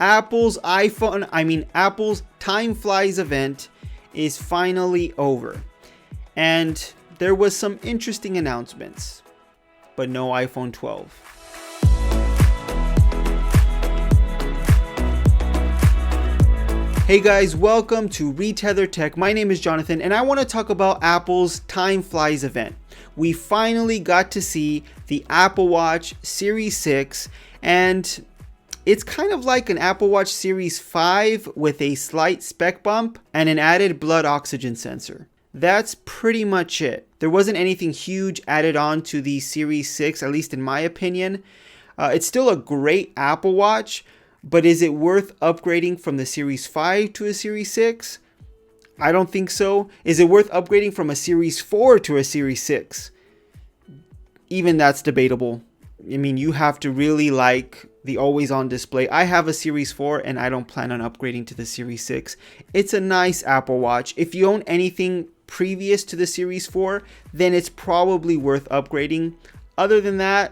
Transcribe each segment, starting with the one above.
Apple's Time Flies event is finally over. And there was some interesting announcements, but no iPhone 12. Hey guys, welcome to Retether Tech. My name is Jonathan and I want to talk about Apple's Time Flies event. We finally got to see the Apple Watch Series 6, and it's kind of like an Apple Watch Series 5 with a slight spec bump and an added blood oxygen sensor. That's pretty much it. There wasn't anything huge added on to the Series 6, at least in my opinion. It's still a great Apple Watch, but is it worth upgrading from the Series 5 to a Series 6? I don't think so. Is it worth upgrading from a Series 4 to a Series 6? Even that's debatable. I mean, you have to really like the always on display. I have a Series 4 and I don't plan on upgrading to the Series 6. It's a nice Apple Watch. If you own anything previous to the Series 4, then it's probably worth upgrading. Other than that,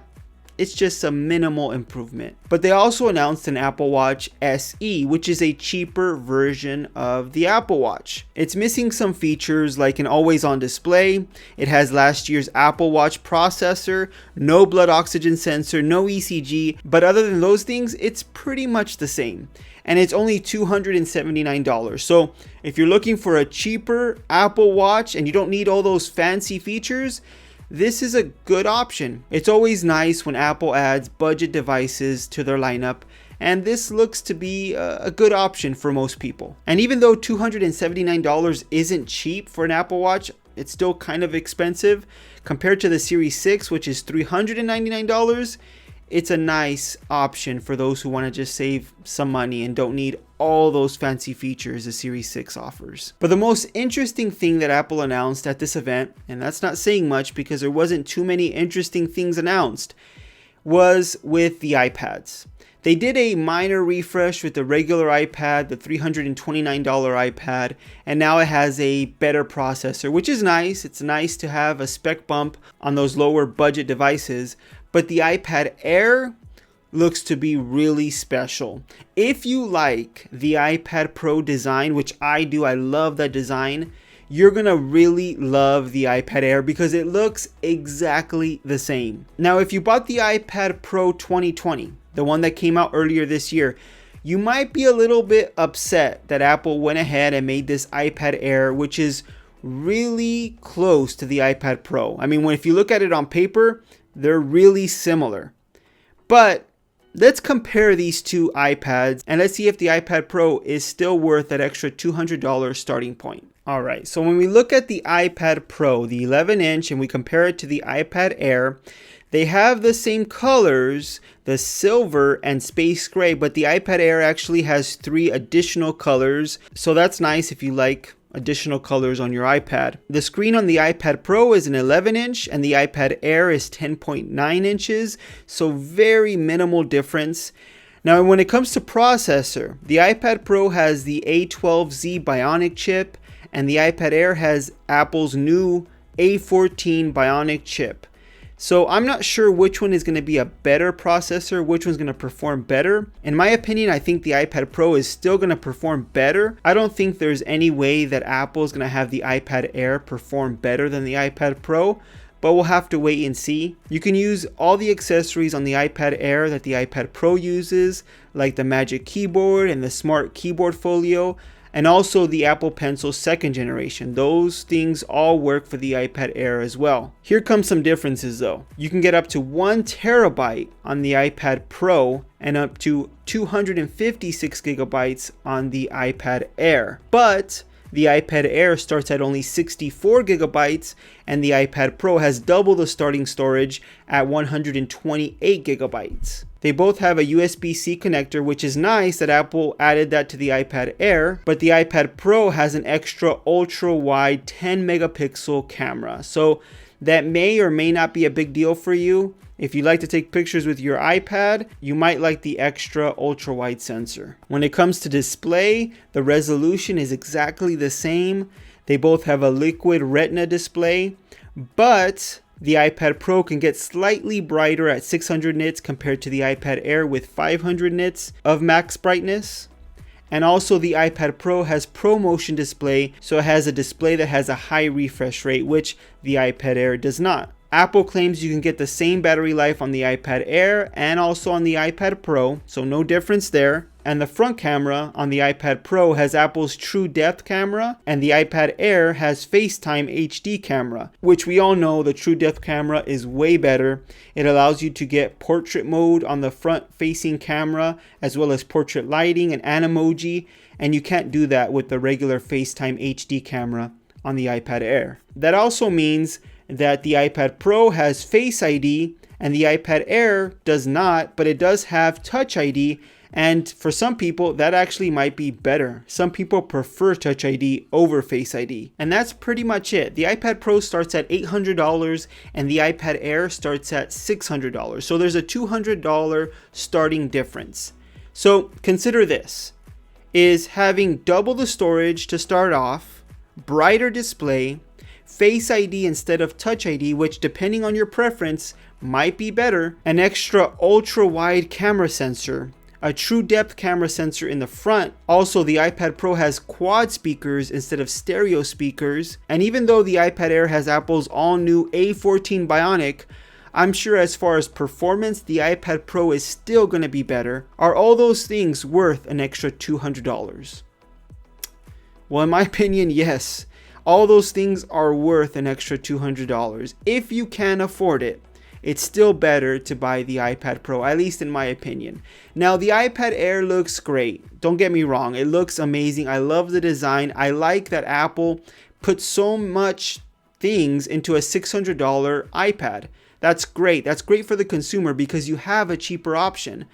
it's just a minimal improvement. But they also announced an Apple Watch SE, which is a cheaper version of the Apple Watch. It's missing some features like an always on display. It has last year's Apple Watch processor, no blood oxygen sensor, no ECG, but other than those things, it's pretty much the same. And it's only $279. So if you're looking for a cheaper Apple Watch and you don't need all those fancy features, this is a good option. It's always nice when Apple adds budget devices to their lineup, and this looks to be a good option for most people. And even though $279 isn't cheap for an Apple Watch, it's still kind of expensive compared to the Series 6, which is $399. It's a nice option for those who want to just save some money and don't need all those fancy features the Series 6 offers. But the most interesting thing that Apple announced at this event, and that's not saying much because there wasn't too many interesting things announced, was with the iPads. They did a minor refresh with the regular iPad, the $329 iPad, and now it has a better processor, which is nice. It's nice to have a spec bump on those lower budget devices. But the iPad Air looks to be really special. If you like the iPad Pro design, which I do, I love that design, you're gonna really love the iPad Air because it looks exactly the same. Now, if you bought the iPad Pro 2020, the one that came out earlier this year, you might be a little bit upset that Apple went ahead and made this iPad Air, which is really close to the iPad Pro. I mean, if you look at it on paper, they're really similar. But let's compare these two iPads and let's see if the iPad Pro is still worth that extra $200 starting point. All right, so when we look at the iPad Pro, the 11-inch, and we compare it to the iPad Air, they have the same colors, the silver and space gray, but the iPad Air actually has 3 additional colors. So that's nice if you like additional colors on your iPad. The screen on the iPad Pro is an 11-inch and the iPad Air is 10.9 inches, so very minimal difference. Now, when it comes to processor, the iPad Pro has the A12Z Bionic chip and the iPad Air has Apple's new A14 Bionic chip. So I'm not sure which one is going to be a better processor, which one's going to perform better. In my opinion, I think the iPad Pro is still going to perform better. I don't think there's any way that Apple is going to have the iPad Air perform better than the iPad Pro, but we'll have to wait and see. You can use all the accessories on the iPad Air that the iPad Pro uses, like the Magic Keyboard and the Smart Keyboard Folio, and also the Apple Pencil 2nd generation. Those things all work for the iPad Air as well. Here comes some differences though. You can get up to 1 terabyte on the iPad Pro and up to 256 gigabytes on the iPad Air. But the iPad Air starts at only 64 gigabytes and the iPad Pro has double the starting storage at 128 gigabytes. They both have a USB-C connector, which is nice that Apple added that to the iPad Air, but the iPad Pro has an extra ultra-wide 10 megapixel camera. So that may or may not be a big deal for you. If you like to take pictures with your iPad, you might like the extra ultra-wide sensor. When it comes to display, the resolution is exactly the same. They both have a liquid retina display, but The iPad Pro can get slightly brighter at 600 nits compared to the iPad Air with 500 nits of max brightness. And also the iPad Pro has ProMotion display, so it has a display that has a high refresh rate, which the iPad Air does not. Apple claims you can get the same battery life on the iPad Air and also on the iPad Pro, so no difference there. And the front camera on the iPad Pro has Apple's True Depth camera, and the iPad Air has FaceTime HD camera, which we all know the True Depth camera is way better. It allows you to get portrait mode on the front facing camera, as well as portrait lighting and Animoji, and you can't do that with the regular FaceTime HD camera on the iPad Air. That also means that the iPad Pro has Face ID and the iPad Air does not, but it does have Touch ID. And for some people, that actually might be better. Some people prefer Touch ID over Face ID. And that's pretty much it. The iPad Pro starts at $800 and the iPad Air starts at $600. So there's a $200 starting difference. So consider this, is having double the storage to start off, brighter display, Face ID instead of Touch ID, which depending on your preference might be better, an extra ultra wide camera sensor, a True Depth camera sensor in the front. Also, the iPad Pro has quad speakers instead of stereo speakers. And even though the iPad Air has Apple's all new A14 Bionic, I'm sure as far as performance, the iPad Pro is still going to be better. Are all those things worth an extra $200? Well, in my opinion, yes. All those things are worth an extra $200. If you can afford it, it's still better to buy the iPad Pro, at least in my opinion. Now, the iPad Air looks great. Don't get me wrong. It looks amazing. I love the design. I like that Apple put so much things into a $600 iPad. That's great. That's great for the consumer because you have a cheaper option.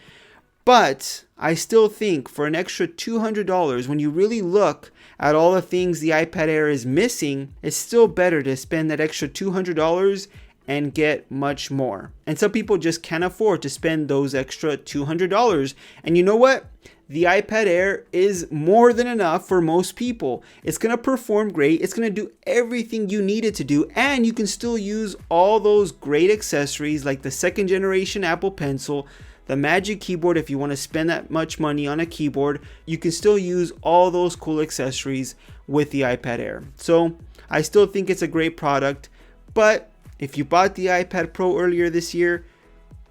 But I still think for an extra $200, when you really look at all the things the iPad Air is missing, it's still better to spend that extra $200 and get much more. And some people just can't afford to spend those extra $200. And you know what? The iPad Air is more than enough for most people. It's going to perform great. It's going to do everything you need it to do. And you can still use all those great accessories like the second generation Apple Pencil, the Magic Keyboard. If you want to spend that much money on a keyboard, you can still use all those cool accessories with the iPad Air. So I still think it's a great product, but if you bought the iPad Pro earlier this year,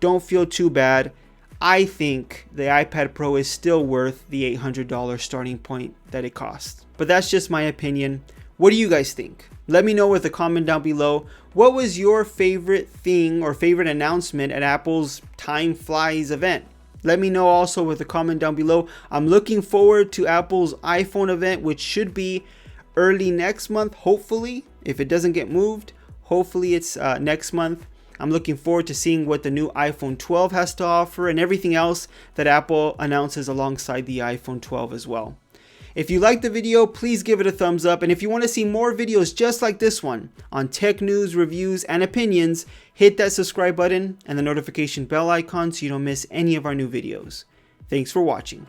don't feel too bad. I think the iPad Pro is still worth the $800 starting point that it costs. But that's just my opinion. What do you guys think? Let me know with a comment down below. What was your favorite thing or favorite announcement at Apple's Time Flies event? Let me know also with a comment down below. I'm looking forward to Apple's iPhone event, which should be early next month, hopefully, if it doesn't get moved. Hopefully it's next month. I'm looking forward to seeing what the new iPhone 12 has to offer and everything else that Apple announces alongside the iPhone 12 as well. If you liked the video, please give it a thumbs up. And if you want to see more videos just like this one on tech news, reviews, and opinions, hit that subscribe button and the notification bell icon so you don't miss any of our new videos. Thanks for watching.